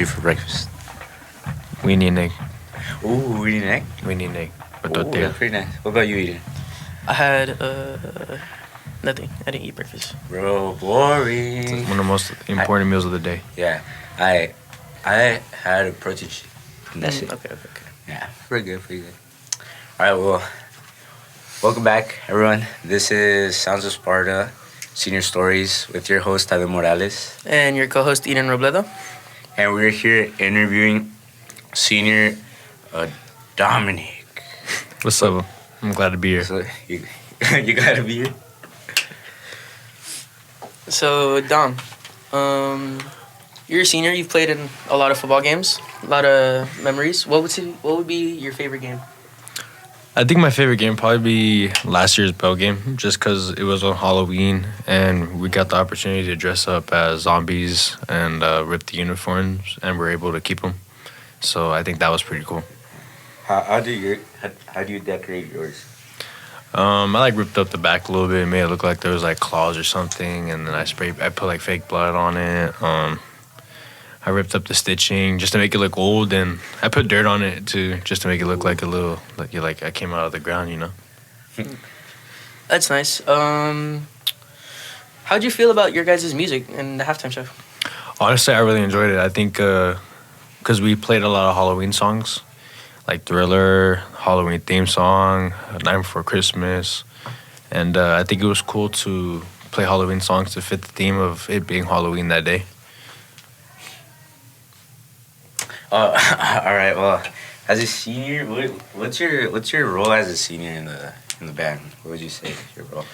you for breakfast? Weenie and egg. Ooh, eating egg? Weenie and egg. With Ooh, tortilla. that's pretty nice. What about you eating? I had nothing. I didn't eat breakfast. Bro, It's boring. one of the most important meals of the day. Yeah, I had a protein shake. And that's it. Okay. Yeah, pretty good, pretty good. All right, well, welcome back, everyone. This is Sounds of Sparta, Senior Stories with your host, Tyler Morales. And your co-host, Eden Robledo. And we're here interviewing Senior Dominic. What's up? I'm glad to be here. So, you gotta be here. So, Dom, you're a senior. You've played in a lot of football games, a lot of memories. What would be your favorite game? I think my favorite game would probably be last year's Bell game, just because it was on Halloween and we got the opportunity to dress up as zombies and rip the uniforms, and we're able to keep them. So I think that was pretty cool. How do you decorate yours? I ripped up the back a little bit and made it look like there was like claws or something, and then I put like fake blood on it. I ripped up the stitching just to make it look old, and I put dirt on it too, just to make it look like a little like I came out of the ground, you know. That's nice. How'd you feel about your guys' music and the halftime show? Honestly, I really enjoyed it. I think because we played a lot of Halloween songs, like Thriller, Halloween theme song, Night Before Christmas, and I think it was cool to play Halloween songs to fit the theme of it being Halloween that day. All right. Well, as a senior, what's your role as a senior in the band? What would you say is your role?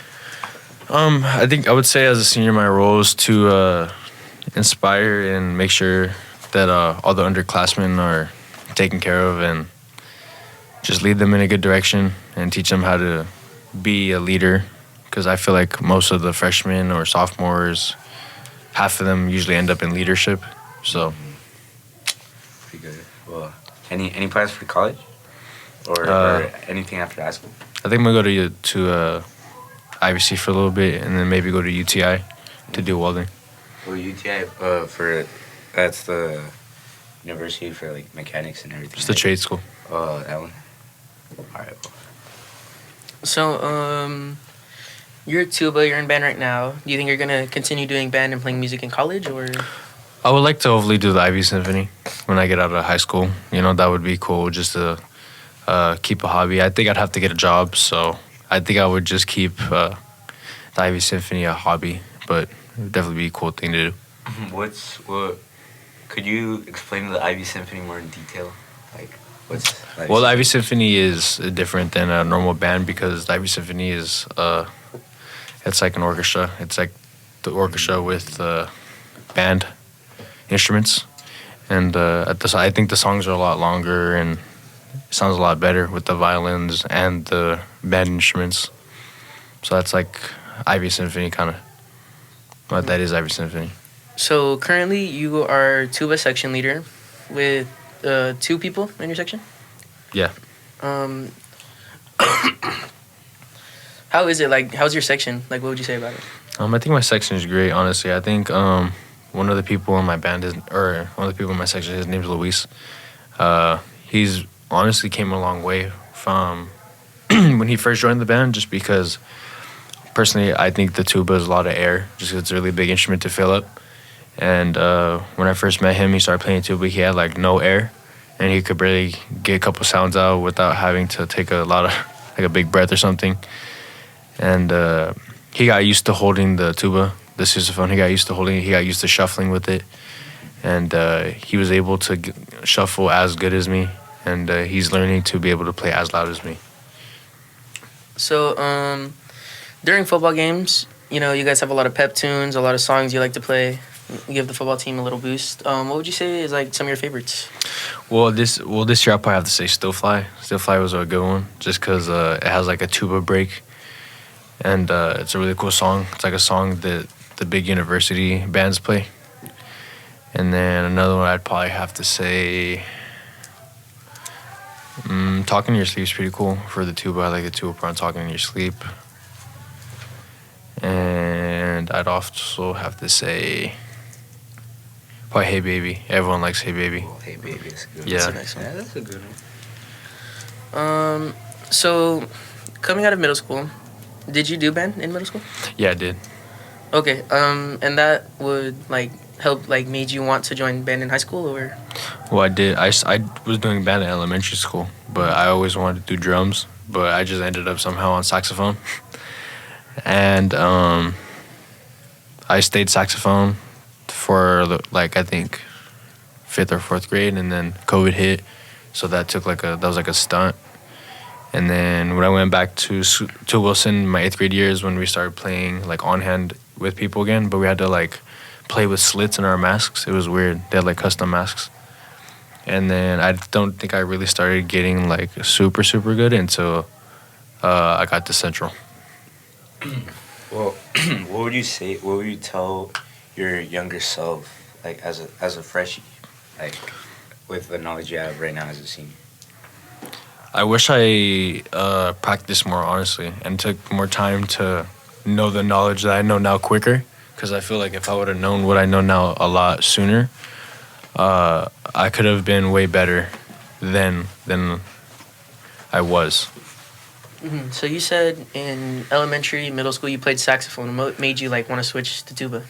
I think I would say as a senior, my role is to inspire and make sure that all the underclassmen are taken care of, and just lead them in a good direction and teach them how to be a leader. Because I feel like most of the freshmen or sophomores, half of them usually end up in leadership. So. Pretty good. Well, any plans for college or anything after high school? I think I'm gonna go to IVC for a little bit, and then maybe go to UTI to do welding. Well, UTI that's the university for like mechanics and everything. Just a trade school. Oh, that one. All right. So, you're a tuba. You're in band right now. Do you think you're gonna continue doing band and playing music in college, or? I would like to hopefully do the Ivy Symphony when I get out of high school. You know, that would be cool just to keep a hobby. I think I'd have to get a job, so I think I would just keep the Ivy Symphony a hobby, but it would definitely be a cool thing to do. Could you explain the Ivy Symphony more in detail? Like, what's Well, the Ivy Symphony is different than a normal band because the Ivy Symphony is it's like an orchestra. It's like the orchestra with band instruments, and I think the songs are a lot longer and it sounds a lot better with the violins and the band instruments. So that's like Ivy Symphony kind of. But that is Ivy Symphony. So currently you are tuba section leader with 2 people in your section? Yeah. How is it? Like, how's your section? Like, what would you say about it? I think my section is great, honestly. I think one of the people in my band one of the people in my section, his name's Luis. He's honestly came a long way from when he first joined the band, just because personally I think the tuba is a lot of air, just 'cause it's a really big instrument to fill up. And when I first met him, he started playing tuba. He had like no air, and he could barely get a couple sounds out without having to take a big breath or something. And he got used to holding the tuba, the sousaphone. He got used to shuffling with it, and he was able to shuffle as good as me. And he's learning to be able to play as loud as me. So, during football games, you know, you guys have a lot of pep tunes, a lot of songs you like to play, give the football team a little boost. What would you say is like some of your favorites? Well, this year I'll probably have to say Still Fly. Still Fly was a good one, just because it has like a tuba break, and it's a really cool song. It's like a song that the big university bands play. And then another one I'd probably have to say, Talking in Your Sleep is pretty cool for the tuba. I like the tuba part on Talking in Your Sleep. And I'd also have to say Why Hey Baby? Everyone likes Hey Baby. Oh, hey baby, that's good. Yeah. That's a nice one. Yeah, that's a good one. So coming out of middle school, did you do band in middle school? Yeah, I did. Okay. And that would like help like made you want to join band in high school or? Well, I did. I was doing band in elementary school, but I always wanted to do drums. But I just ended up somehow on saxophone, and I stayed saxophone for like I think 5th or 4th grade, and then COVID hit, so that was like a stunt. And then when I went back to Wilson, my 8th grade years when we started playing like on hand with people again, but we had to like play with slits in our masks. It was weird. They had like custom masks. And then I don't think I really started getting like super good until I got to Central. Well, what would you say? What would you tell your younger self, like as a freshie, like with the knowledge you have right now as a senior? I wish I practiced more, honestly, and took more time to know the knowledge that I know now quicker. Because I feel like if I would have known what I know now a lot sooner, I could have been way better than I was. Mm-hmm. So you said in elementary, middle school, you played saxophone. What made you like want to switch to tuba?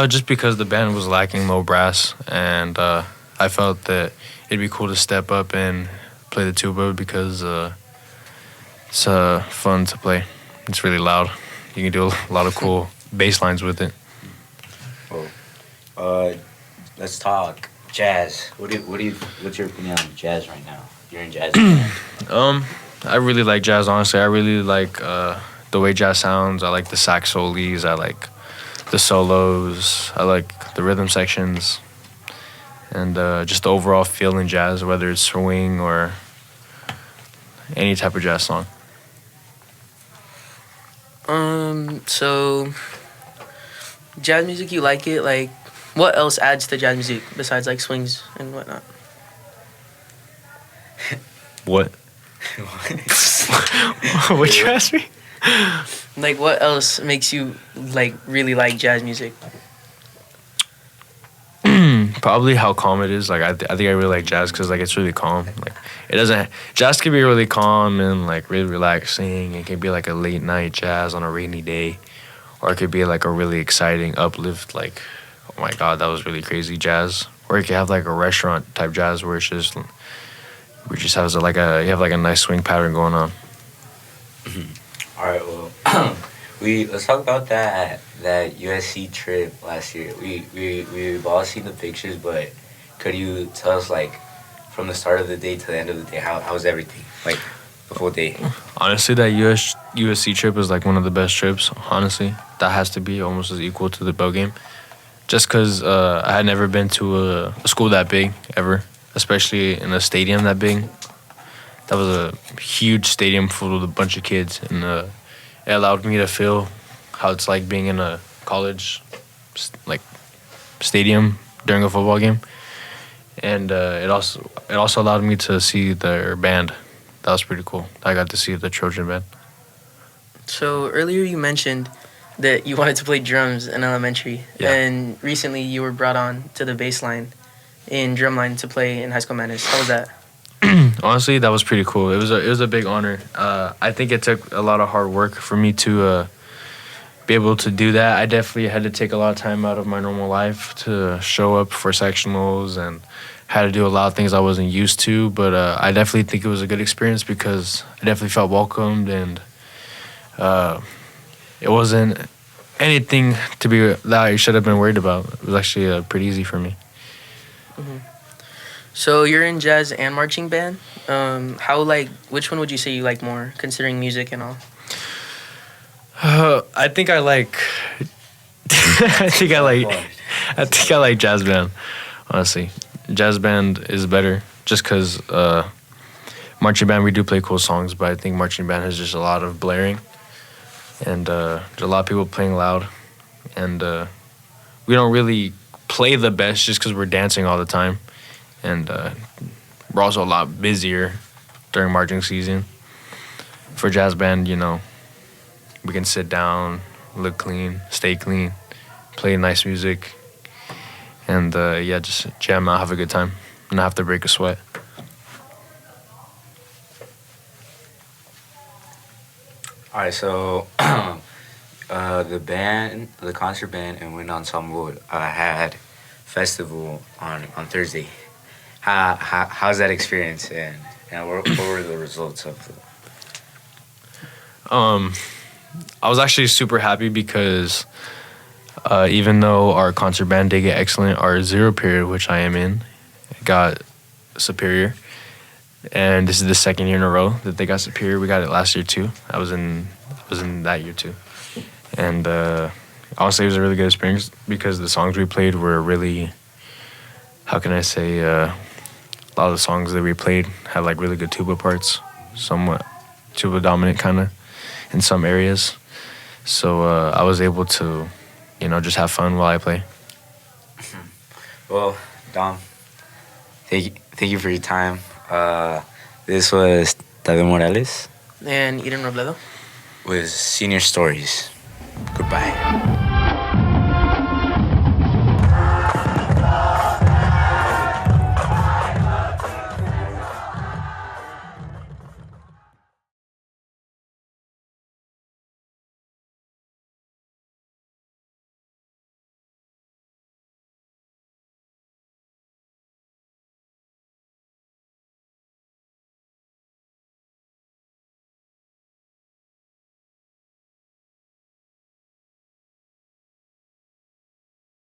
Just because the band was lacking low brass, and I felt that it'd be cool to step up and play the tuba because it's fun to play. It's really loud. You can do a lot of cool bass lines with it. Well, let's talk jazz. What's your opinion on jazz right now? You're in jazz band. I really like jazz, honestly. I really like the way jazz sounds. I like the sax solos. I like the solos. I like the rhythm sections. And just the overall feel in jazz, whether it's swing or any type of jazz song. So jazz music, you like it? Like, what else adds to jazz music besides like swings and whatnot? What? What you asked me? Like, what else makes you like really like jazz music? Probably how calm it is. Like I think I really like jazz because like it's really calm. Like it doesn't. Jazz can be really calm and like really relaxing. It can be like a late night jazz on a rainy day, or it could be like a really exciting uplift. Like, oh my god, that was really crazy jazz. Or you could have like a restaurant type jazz where it's just we just have like you have like a nice swing pattern going on. All right. Well, let's talk about that USC trip last year. We've all seen the pictures, but could you tell us like from the start of the day to the end of the day how was everything, like the whole day? Honestly, that USC trip was like one of the best trips. Honestly, that has to be almost as equal to the Bell game, just because I had never been to a school that big ever, especially in a stadium that big. That was a huge stadium full of a bunch of kids, and it allowed me to feel how it's like being in a college like stadium during a football game, and it also allowed me to see their band. That was pretty cool. I got to see the Trojan band. So earlier you mentioned that you wanted to play drums in elementary, Yeah. and recently you were brought on to the bass line in drumline to play in High School Madness. How was that? Honestly, that was pretty cool. It was a big honor. I think it took a lot of hard work for me to be able to do that. I definitely had to take a lot of time out of my normal life to show up for sectionals and had to do a lot of things I wasn't used to. But I definitely think it was a good experience because I definitely felt welcomed, and it wasn't anything that I should have been worried about. It was actually pretty easy for me. Mm-hmm. So you're in jazz and marching band. Which one would you say you like more, considering music and all? I think I like. I think I like jazz band. Honestly, jazz band is better just because marching band we do play cool songs, but I think marching band has just a lot of blaring, and there's a lot of people playing loud, and we don't really play the best just because we're dancing all the time, and we're also a lot busier during marching season. For jazz band, we can sit down, look clean, stay clean, play nice music, and yeah, just jam out, have a good time, not have to break a sweat. All right, so the concert band and wind ensemble had festival on Thursday. How's that experience, and what were the results of the? Um, I was actually super happy because even though our concert band did get excellent, our zero period, which I am in, got superior. And this is the second year in a row that they got superior. We got it last year too. I was in that year too. And honestly, it was a really good experience because the songs we played were really, how can I say, a lot of the songs that we played had like really good tuba parts, somewhat tuba dominant kind of in some areas. So I was able to, just have fun while I play. Well, Dom, thank you for your time. This was David Morales And Eden Robledo. with Senior Stories. Goodbye.